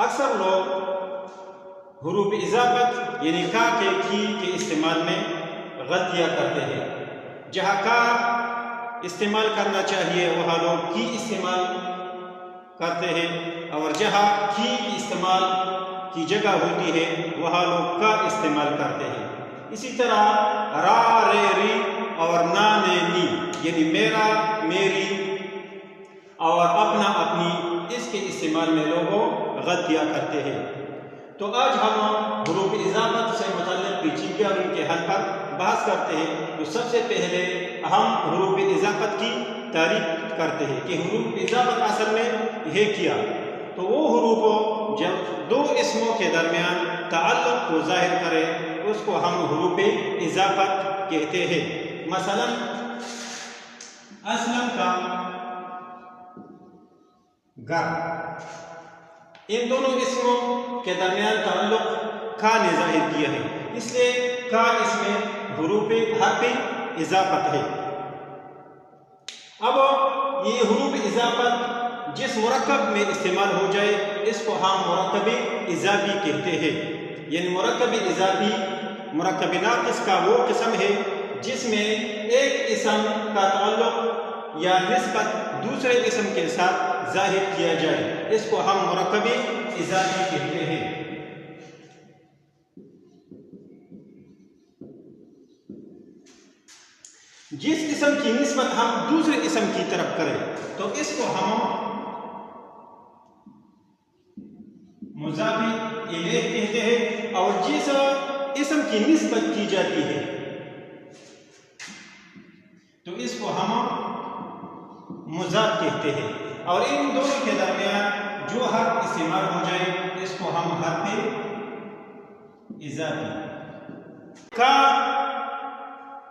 اکثر لوگ حروف اضافت یعنی کا کے کی کے استعمال میں غلطیاں کرتے ہیں۔ جہاں کا استعمال کرنا چاہیے وہاں لوگ کی استعمال کرتے ہیں، اور جہاں کی استعمال کی جگہ ہوتی ہے وہاں لوگ کا استعمال کرتے ہیں۔ اسی طرح را رے ری اور نا نے نی یعنی میرا میری اور اپنا اپنی اس کے استعمال میں لوگوں غلطیاں کرتے ہیں۔ تو آج ہم حروف اضافت سے متعلق پیچیدگیاں اور ان کے حل پر بحث کرتے ہیں۔ تو سب سے پہلے ہم حروف اضافت کی تعریف کرتے ہیں کہ حروف اضافت اصل میں یہ کیا۔ تو وہ حروف جب دو اسموں کے درمیان تعلق کو ظاہر کرے اس کو ہم حروف اضافت کہتے ہیں۔ مثلا اسلم کا گر، ان دونوں اسموں کے درمیان تعلق کا نے ظاہر کیا ہے، اس لیے کا اس میں حرف اضافت ہے۔ اب یہ حروف اضافت جس مرکب میں استعمال ہو جائے اس کو ہم مرکب اضافی کہتے ہیں۔ یعنی مرکب اضافی مرکب ناقص کا وہ قسم ہے جس میں ایک اسم کا تعلق یا نسبت دوسرے اسم کے ساتھ ظاہر کیا جائے، اس کو ہم مرکب اضافی کہتے ہیں۔ جس اسم کی نسبت ہم دوسرے اسم کی طرف کریں تو اس کو ہم مضاف الیہ کہتے ہیں، اور جس اسم کی نسبت کی جاتی ہے تو اس کو ہم مضاف کہتے ہیں، اور ان دونوں کے درمیان جو حرف استعمال ہو جائے اس کو ہم حرف اضافی۔ کا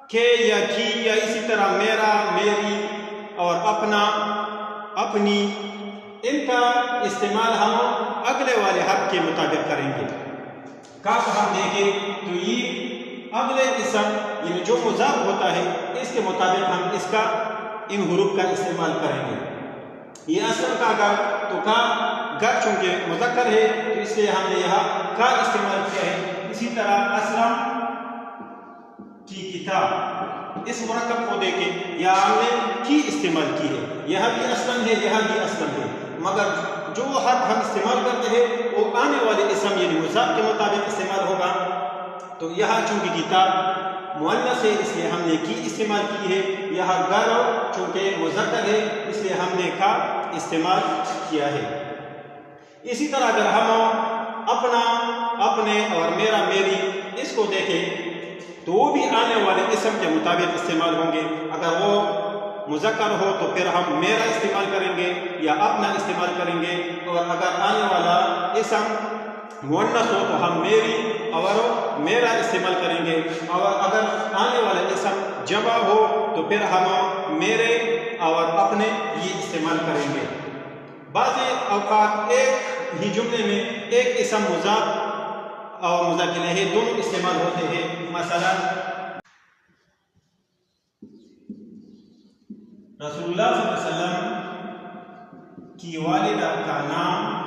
کے یا کی یا اسی طرح میرا میری اور اپنا اپنی، ان کا استعمال ہم اگلے والے حرف کے مطابق کریں گے۔ کا ہم دیکھیں تو یہ اگلے اسم یعنی جو مضاف ہوتا ہے اس کے مطابق ہم اس کا ان حروف کا استعمال کریں گے۔ یہ اصل کا گر، تو کا گر چونکہ مذکر ہے تو اس لیے ہم نے یہاں کا استعمال کیا ہے۔ اسی طرح اسلم کی کتاب، اس مرکب کو دیکھیں یا ہم نے کی استعمال کی ہے، یہاں بھی اسلم ہے یہاں بھی اسلم ہے، مگر جو حرف ہم استعمال کرتے ہیں وہ آنے والے اسم یعنی مضاف کے مطابق استعمال ہوگا۔ تو یہاں چونکہ کتاب مؤنث ہے اس لیے ہم نے کی استعمال کی ہے، یہاں گر چونکہ مذکر ہے اس لیے ہم نے کا استعمال کیا ہے۔ اسی طرح اگر ہم اپنا اپنے اور میرا میری اس کو دیکھیں تو وہ بھی آنے والے اسم کے مطابق استعمال ہوں گے۔ اگر وہ مذکر ہو تو پھر ہم میرا استعمال کریں گے یا اپنا استعمال کریں گے، اور اگر آنے والا اسم مؤنث ہو تو ہم میری اور میرا استعمال کریں گے، اور اگر آنے والا اسم جمع ہو تو پھر ہم میرے اور اپنے یہ استعمال کریں گے۔ بعض اوقات ایک ہی جملے میں ایک اسم مضاف اور مضاف الیہ دونوں استعمال ہوتے ہیں۔ مثلا رسول اللہ صلی اللہ علیہ وسلم کی والدہ کا نام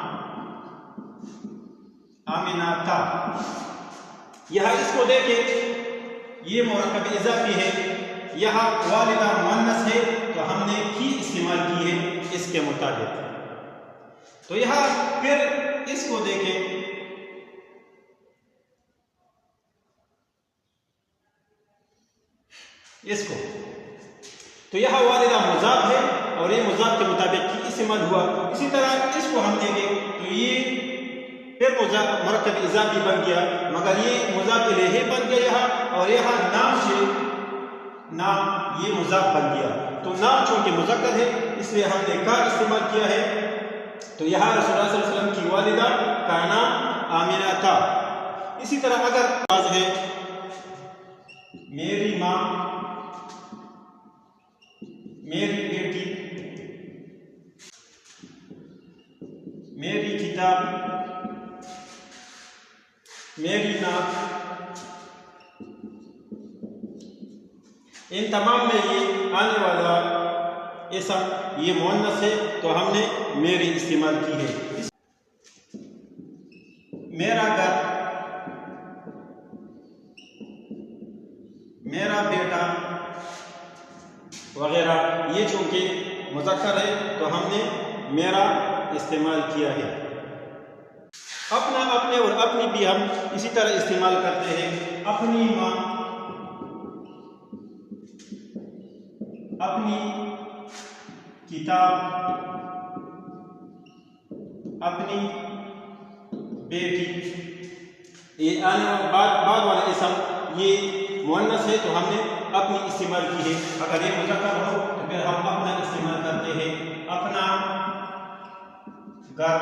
آمنہ تھا۔ یہاں اس کو دیکھیں یہ مرکب اضافی ہے، یہاں والدہ مؤنث ہے تو ہم نے کی استعمال کی ہے اس کے مطابق۔ تو یہاں پھر اس کو دیکھیں اس کو، تو یہاں والدہ مضاف ہے اور یہ مضاف کے مطابق کی استعمال ہوا۔ اسی طرح اس کو ہم دیکھیں تو یہ پھر مرکب اضافی بن گیا، مگر یہ مضاف الیہ بن گیا یہاں، اور یہاں نام سے نام یہ مضاف بن گیا۔ تو نام چونکہ مذکر ہے اس لیے ہم نے کا استعمال کیا ہے۔ تو یہاں رسول اللہ صلی اللہ علیہ وسلم کی والدہ کا نام آمنہ تھا۔ اسی طرح اگر آواز ہے میری ماں، میری بیٹی، میری کتاب، میری ناک، ان تمام میں یہ آنے والا اسم یہ مؤنث ہے تو ہم نے میری استعمال کی ہے۔ میرا گھر، میرا بیٹا وغیرہ، یہ چونکہ مذکر ہے تو ہم نے میرا استعمال کیا ہے۔ اپنا، اپنے اور اپنی بھی ہم اسی طرح استعمال کرتے ہیں۔ اپنی ماں، اپنی کتاب، اپنی بیٹی، یہ بعد والا اسم یہ مؤنث ہے تو ہم نے اپنی استعمال کی ہے۔ اگر یہ مذکر ہو تو پھر ہم اپنا استعمال کرتے ہیں۔ اپنا گھر،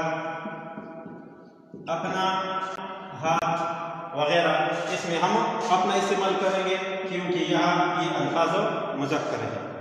اپنا ہاتھ وغیرہ، اس میں ہم اپنا استعمال کریں گے کیونکہ یہاں یہ الفاظ مذکر ہے۔